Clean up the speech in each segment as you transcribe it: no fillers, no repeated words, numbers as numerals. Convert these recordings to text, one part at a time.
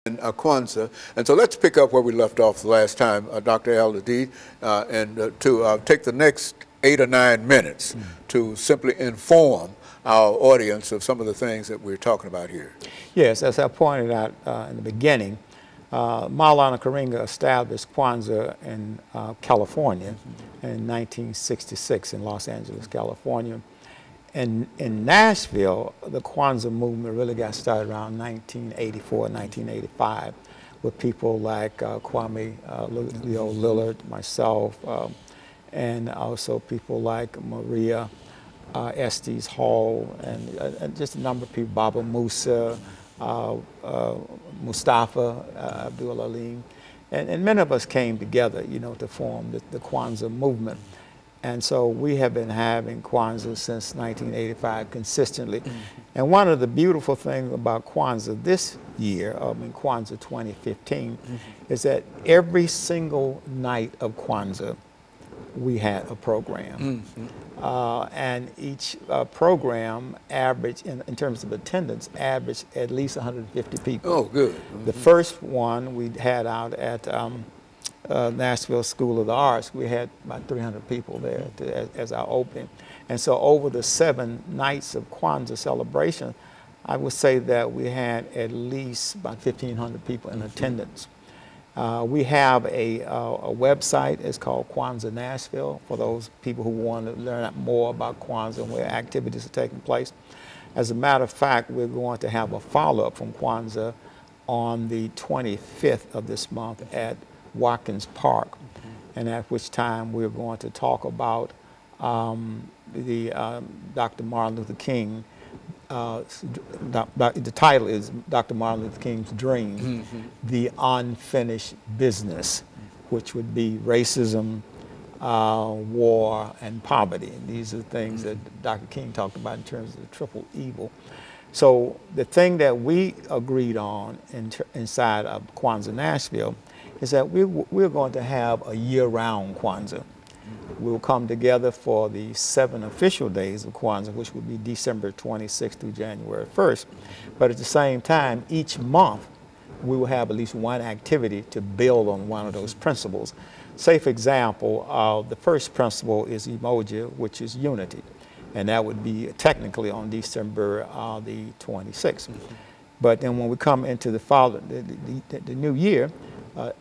and Kwanzaa. And so let's pick up where we left off the last time, Dr. AAl-Hadid, and to take the next 8 or 9 minutes to simply inform our audience of some of the things that we're talking about here. Yes, as I pointed out in the beginning, Maulana Karenga established Kwanzaa in California in 1966 in Los Angeles, California. And in Nashville, the Kwanzaa movement really got started around 1984, 1985 with people like Kwame Leo Lillard, myself, and also people like Maria Estes Hall, and just a number of people, Baba Musa, Mustafa Abdul Alim, and many of us came together, you know, to form the Kwanzaa movement. And so we have been having Kwanzaa since 1985 consistently. And one of the beautiful things about Kwanzaa this year, Kwanzaa 2015, is that every single night of Kwanzaa, we had a program. And each program averaged, in terms of attendance, averaged at least 150 people. Oh, good. The first one we had out at Nashville School of the Arts, we had about 300 people there as our opening. And so over the 7 nights of Kwanzaa celebration, I would say that we had at least about 1,500 people in attendance. We have a website. It's called Kwanzaa Nashville, for those people who want to learn more about Kwanzaa and where activities are taking place. As a matter of fact, we're going to have a follow-up from Kwanzaa on the 25th of this month at Watkins Park, and at which time we're going to talk about Dr. Martin Luther King. The title is Dr. Martin Luther King's Dream, the Unfinished Business, which would be racism, war, and poverty. And these are things that Dr. King talked about in terms of the triple evil. So the thing that we agreed on inside of Kwanzaa Nashville is that we're going to have a year-round Kwanzaa. We'll come together for the 7 official days of Kwanzaa, which will be December 26th through January 1st. But at the same time, each month, we will have at least one activity to build on one of those principles. Say, for example, the first principle is emoji, which is unity. And that would be technically on December the 26th. But then when we come into the new year,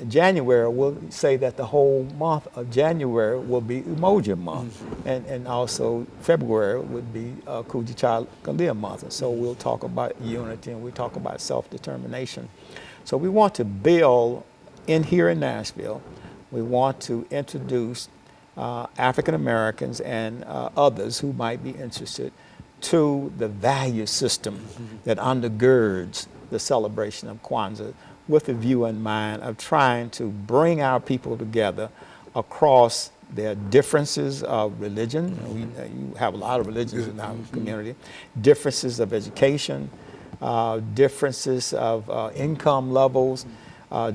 January, we'll say that the whole month of January will be Emoji Month, and also February would be Kujichagulia Month. And so we'll talk about unity and we talk about self-determination. So we want to build here in Nashville. We want to introduce African Americans and others who might be interested to the value system that undergirds the celebration of Kwanzaa, with a view in mind of trying to bring our people together across their differences of religion. You have a lot of religions in our community, differences of education, differences of income levels,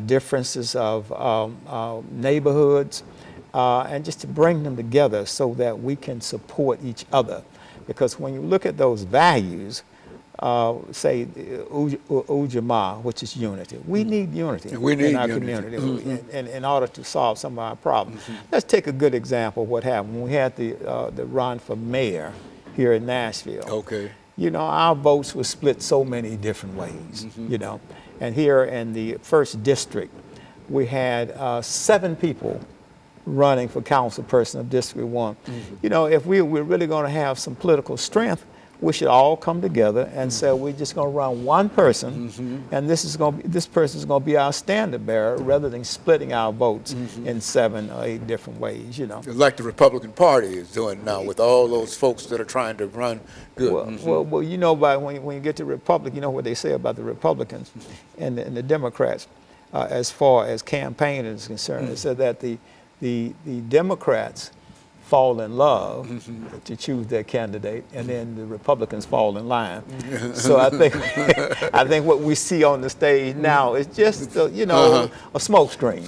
differences of neighborhoods, and just to bring them together so that we can support each other. Because when you look at those values, say Ujamaa, which is unity. We need unity in our community in order to solve some of our problems. Let's take a good example of what happened when we had the run for mayor here in Nashville. Okay. You know, our votes were split so many different ways, you know. And here in the 1st district, we had 7 people running for councilperson of District 1. You know, if we're really going to have some political strength, we should all come together and say we're just going to run one person, and this person is going to be our standard bearer, rather than splitting our votes in 7 or 8 different ways. You know, like the Republican Party is doing now with all those folks that are trying to run good. Well, you know, when you get to Republic, you know what they say about the Republicans and the Democrats as far as campaigning is concerned. They said that the Democrats fall in love to choose their candidate, and then the Republicans fall in line. So I think I think what we see on the stage now is just you know, a smoke screen.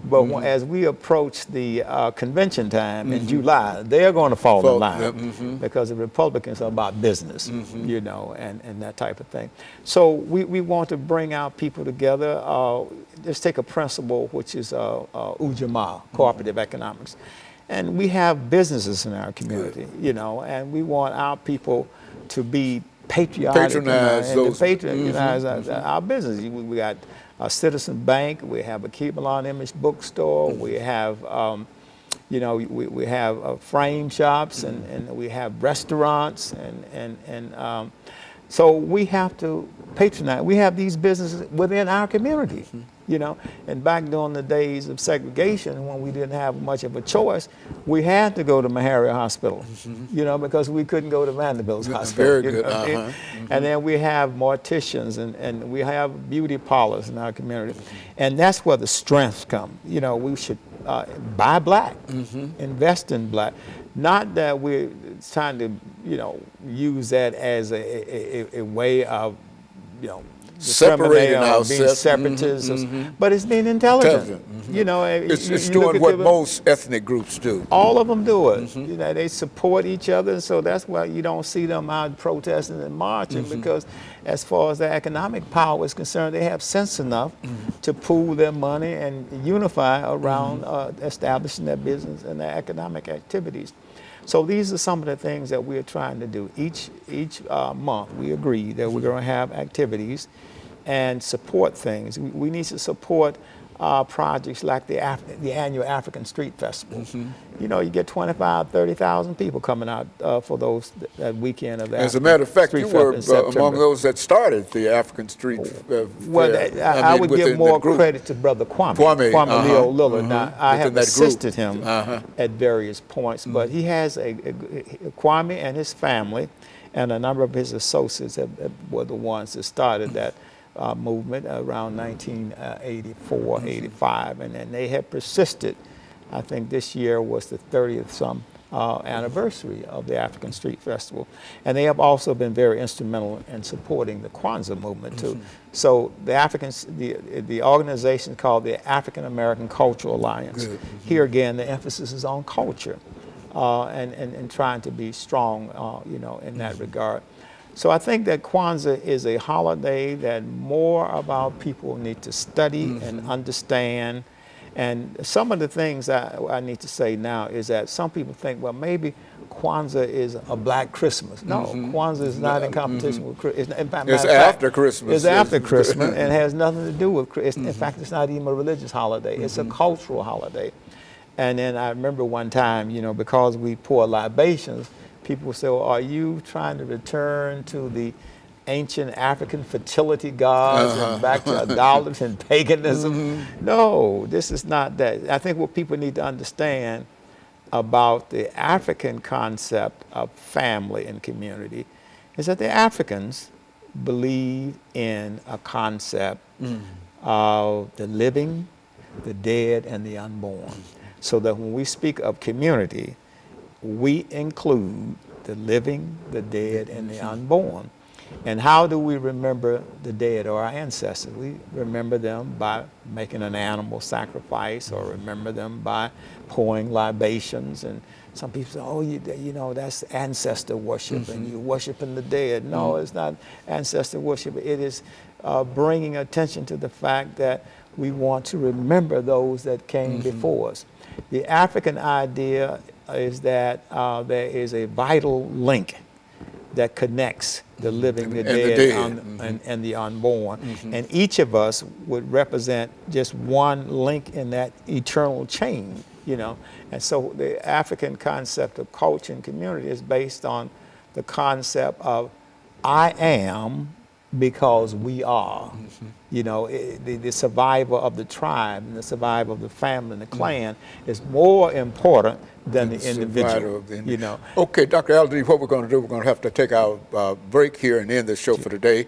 But as we approach the convention time in July, they're going to fall in line because the Republicans are about business, you know, and that type of thing. So we want to bring our people together. Let's take a principle which is Ujamaa, cooperative economics. And we have businesses in our community, you know, and we want our people to be patriotic patronize our business. We got a Citizen Bank, we have a Keep Milan Image bookstore, we have, you know, we have frame shops, and we have restaurants, and so we have to patronize. We have these businesses within our community. You know, and back during the days of segregation, when we didn't have much of a choice, we had to go to Meharry Hospital, you know, because we couldn't go to Vanderbilt's hospital. Very good. And then we have morticians, and we have beauty parlors in our community. And that's where the strengths come. You know, we should buy black, invest in black. Not that we're trying to, you know, use that as a way of, you know, separating ourselves, being separatists, but it's being intelligent. You know, it's doing what most ethnic groups do. All of them do it. You know, they support each other, so that's why you don't see them out protesting and marching, because as far as their economic power is concerned, they have sense enough to pool their money and unify around establishing their business and their economic activities. So these are some of the things that we're trying to do. Each month we agree that we're going to have activities and support things. We need to support projects like the annual African Street Festival. You know, you get 25, 30,000 people coming out for that weekend of the As a matter of fact, you were among those that started the African Street Fair. Well, I would give more credit to Brother Kwame Leo Lillard. Now, I have assisted him at various points, but he has Kwame and his family and a number of his associates were the ones that started that movement around 1984, 85, and then they have persisted. I think this year was the 30th anniversary of the African Street Festival, and they have also been very instrumental in supporting the Kwanzaa movement too. So the organization is called the African American Cultural Alliance. Here again, the emphasis is on culture and trying to be strong, you know, in that regard. So I think that Kwanzaa is a holiday that more of our people need to study and understand. And some of the things I need to say now is that some people think, well, maybe Kwanzaa is a black Christmas. No, Kwanzaa is not in competition with Christmas. It's after Christmas. It's after Christmas, and it has nothing to do with Christmas. In fact, it's not even a religious holiday. It's a cultural holiday. And then I remember one time, you know, because we pour libations, people say, well, are you trying to return to the ancient African fertility gods and back to idolatry and paganism? No, this is not that. I think what people need to understand about the African concept of family and community is that the Africans believe in a concept of the living, the dead, and the unborn. So that when we speak of community, we include the living, the dead, and the unborn. And how do we remember the dead or our ancestors? We remember them by making an animal sacrifice, or remember them by pouring libations. And some people say, oh, you know, that's ancestor worship, and you're worshiping the dead. No, it's not ancestor worship. It is bringing attention to the fact that we want to remember those that came before us. The African idea is that there is a vital link that connects the living, the dead, and the unborn. And each of us would represent just one link in that eternal chain, you know. And so the African concept of culture and community is based on the concept of I am because we are. You know, the survival of the tribe and the survival of the family and the clan is more important than the individual, you know. Okay, Dr. Al-Hadid, what we're going to do, we're going to have to take our break here and end the show for today.